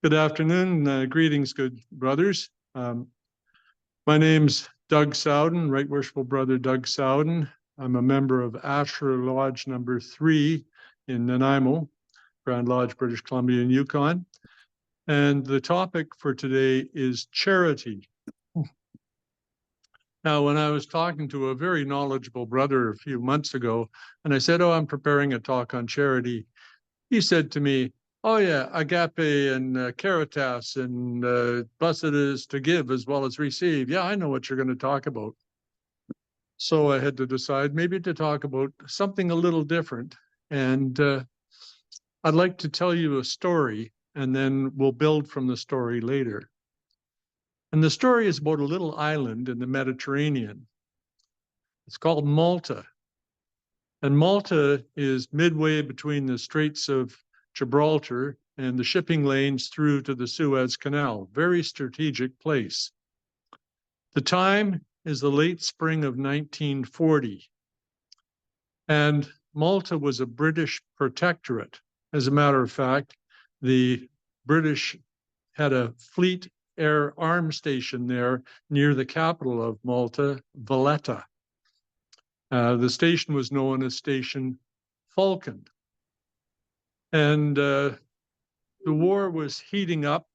Good afternoon. Greetings, good brothers. My name's Doug Sowden, Right Worshipful Brother Doug Sowden. I'm a member of Ashlar Lodge number 3 in Nanaimo, Grand Lodge, British Columbia and Yukon. And the topic for today is charity. Now, when I was talking to a very knowledgeable brother a few months ago, and I said, I'm preparing a talk on charity, he said to me, oh yeah, agape and caritas and blessed is to give as well as receive. Yeah, I know what you're going to talk about. So I had to decide maybe to talk about something a little different. And I'd like to tell you a story, and then we'll build from the story later. And the story is about a little island in the Mediterranean. It's called Malta. And Malta is midway between the Straits of Gibraltar and the shipping lanes through to the Suez Canal. Very strategic place. The time is the late spring of 1940. And Malta was a British protectorate. As a matter of fact, the British had a fleet air arm station there near the capital of Malta, Valletta. The station was known as Station Falcon. And the war was heating up,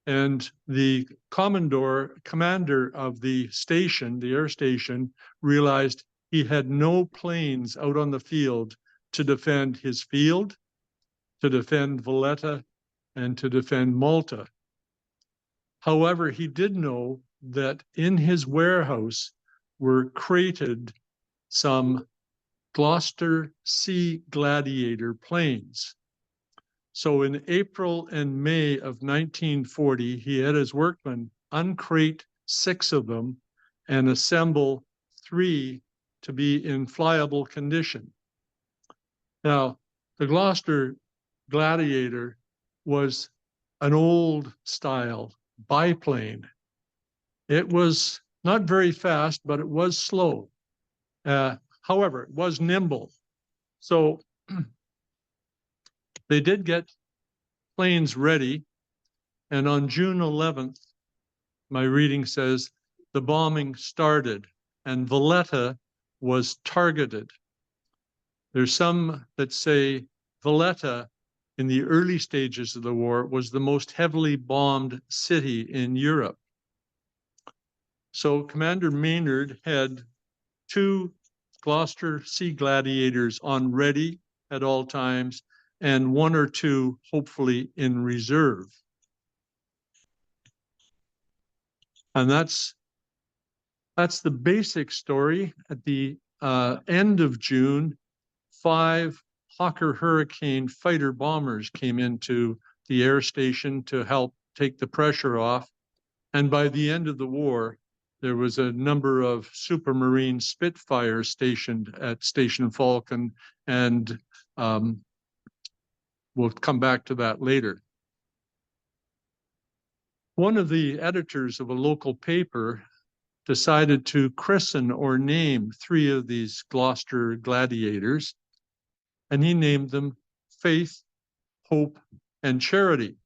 and the commander of the station, the air station, realized he had no planes out on the field to defend his field, to defend Valletta, and to defend Malta. However, he did know that in his warehouse were crated some Gloucester Sea Gladiator planes. So in April and May of 1940, he had his workmen uncrate 6 of them and assemble 3 to be in flyable condition. Now, the Gloucester Gladiator was an old style biplane. It was not very fast, but it was slow. However, it was nimble. So they did get planes ready. And on June 11th, my reading says, the bombing started and Valletta was targeted. There's some that say Valletta in the early stages of the war was the most heavily bombed city in Europe. So Commander Maynard had 2 Gloucester Sea Gladiators on ready at all times, and 1 or 2 hopefully in reserve. And that's the basic story. At the end of June, 5 Hawker Hurricane fighter bombers came into the air station to help take the pressure off. And by the end of the war, there was a number of Supermarine Spitfires stationed at Station Falcon, and we'll come back to that later. One of the editors of a local paper decided to christen or name 3 of these Gloucester Gladiators, and he named them Faith, Hope, and Charity.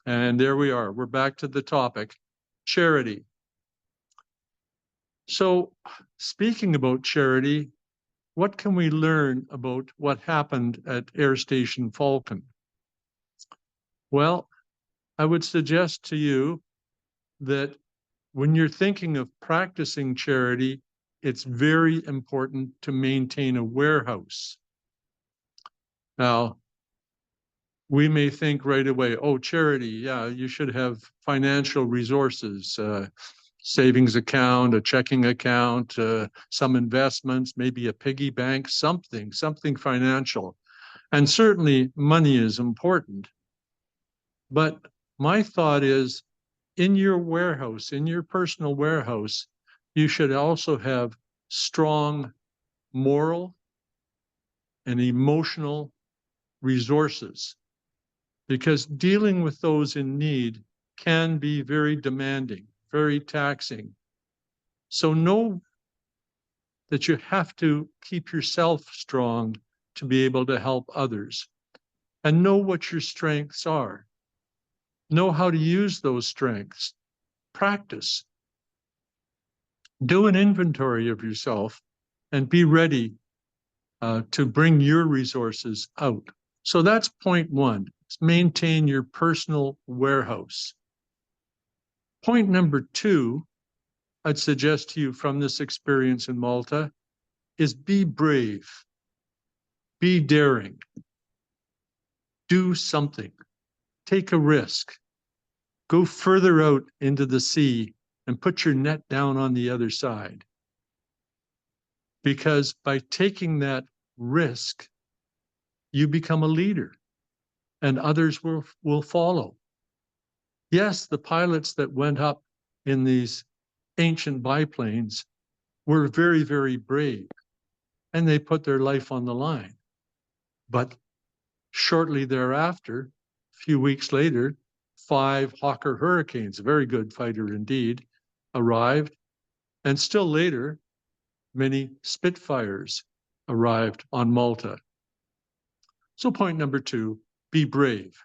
And there we are. We're back to the topic, charity. So speaking about charity, what can we learn about what happened at Air Station Falcon? Well, I would suggest to you that when you're thinking of practicing charity, it's very important to maintain a warehouse. Now, we may think right away, oh, charity, yeah, you should have financial resources, savings account, a checking account, some investments, maybe a piggy bank, something financial. And certainly money is important. But my thought is, in your warehouse, in your personal warehouse, you should also have strong moral and emotional resources, because dealing with those in need can be very demanding, very taxing. So know that you have to keep yourself strong to be able to help others, and know what your strengths are. Know how to use those strengths. Practice. Do an inventory of yourself and be ready to bring your resources out. So that's point one. Maintain your personal warehouse. Point number two, I'd suggest to you from this experience in Malta, is be brave, be daring, do something, take a risk, go further out into the sea and put your net down on the other side. Because by taking that risk, you become a leader and others will follow. Yes, the pilots that went up in these ancient biplanes were very, very brave and they put their life on the line. But shortly thereafter, a few weeks later, 5 Hawker Hurricanes, a very good fighter indeed, arrived. And still later, many Spitfires arrived on Malta. So point number two, be brave.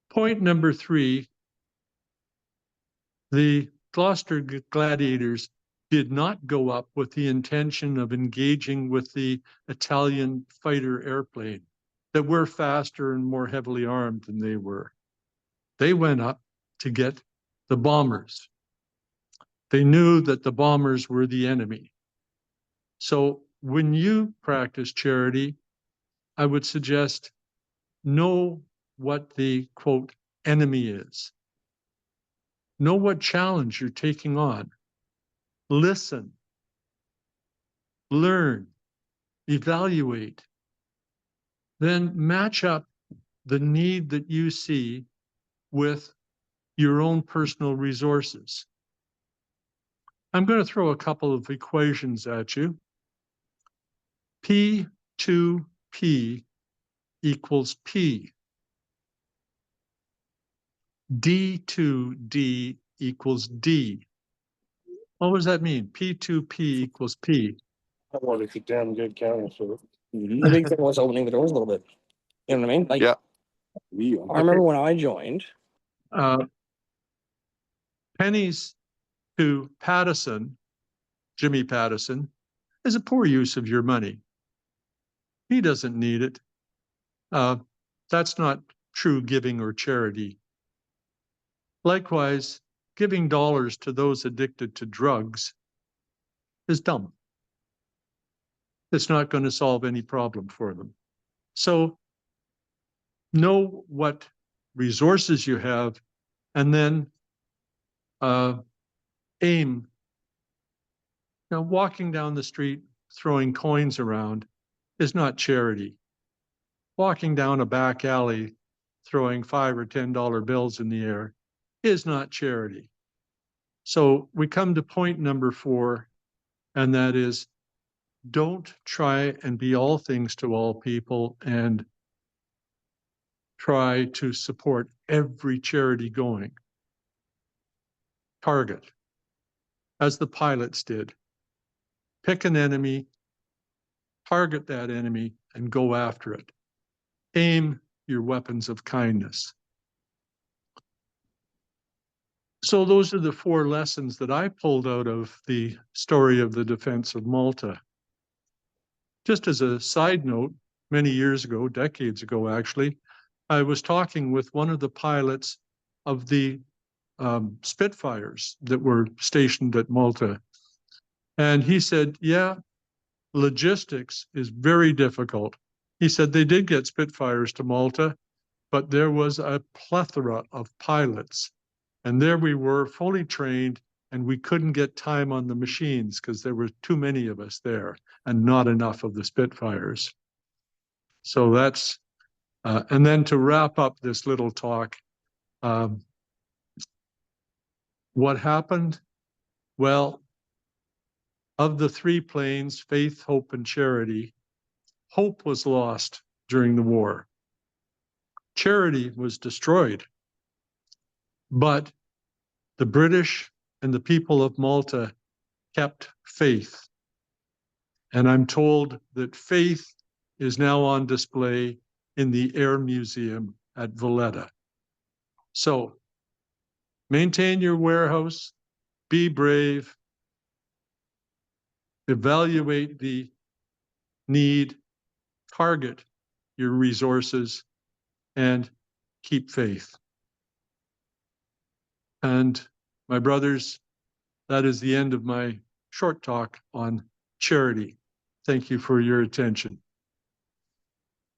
Point number three, the Gloucester Gladiators did not go up with the intention of engaging with the Italian fighter airplane that were faster and more heavily armed than they were. They went up to get the bombers. They knew that the bombers were the enemy. So when you practice charity, I would suggest know what the, quote, enemy is. Know what challenge you're taking on. Listen, learn, evaluate, then match up the need that you see with your own personal resources. I'm going to throw a couple of equations at you. P2P equals P. D2D equals D. What does that mean? P2P equals P. I wanted to damn good counting, so the big thing was opening the doors a little bit. You know what I mean? Like, Yeah. I remember when I joined. Pennies to Pattison, Jimmy Pattison, is a poor use of your money. He doesn't need it. That's not true giving or charity. Likewise, giving dollars to those addicted to drugs is dumb. It's not going to solve any problem for them. So know what resources you have and then aim. Now, walking down the street throwing coins around is not charity. Walking down a back alley throwing $5 or $10 bills in the air is not charity. So we come to point number 4, and that is don't try and be all things to all people and try to support every charity going. Target, as the pilots did. Pick an enemy, target that enemy, and go after it. Aim your weapons of kindness. So those are the 4 lessons that I pulled out of the story of the defense of Malta. Just as a side note, many years ago, decades ago actually, I was talking with one of the pilots of the Spitfires that were stationed at Malta. And he said, yeah, logistics is very difficult. He said they did get Spitfires to Malta, but there was a plethora of pilots. And there we were, fully trained, and we couldn't get time on the machines because there were too many of us there and not enough of the Spitfires. So that's, and then to wrap up this little talk, what happened? Well, of the 3 planes, faith, hope, and charity, hope was lost during the war. Charity was destroyed. But the British and the people of Malta kept faith. And I'm told that faith is now on display in the Air Museum at Valletta. So maintain your warehouse, be brave, evaluate the need, target your resources, and keep faith. And my brothers, that is the end of my short talk on charity. Thank you for your attention.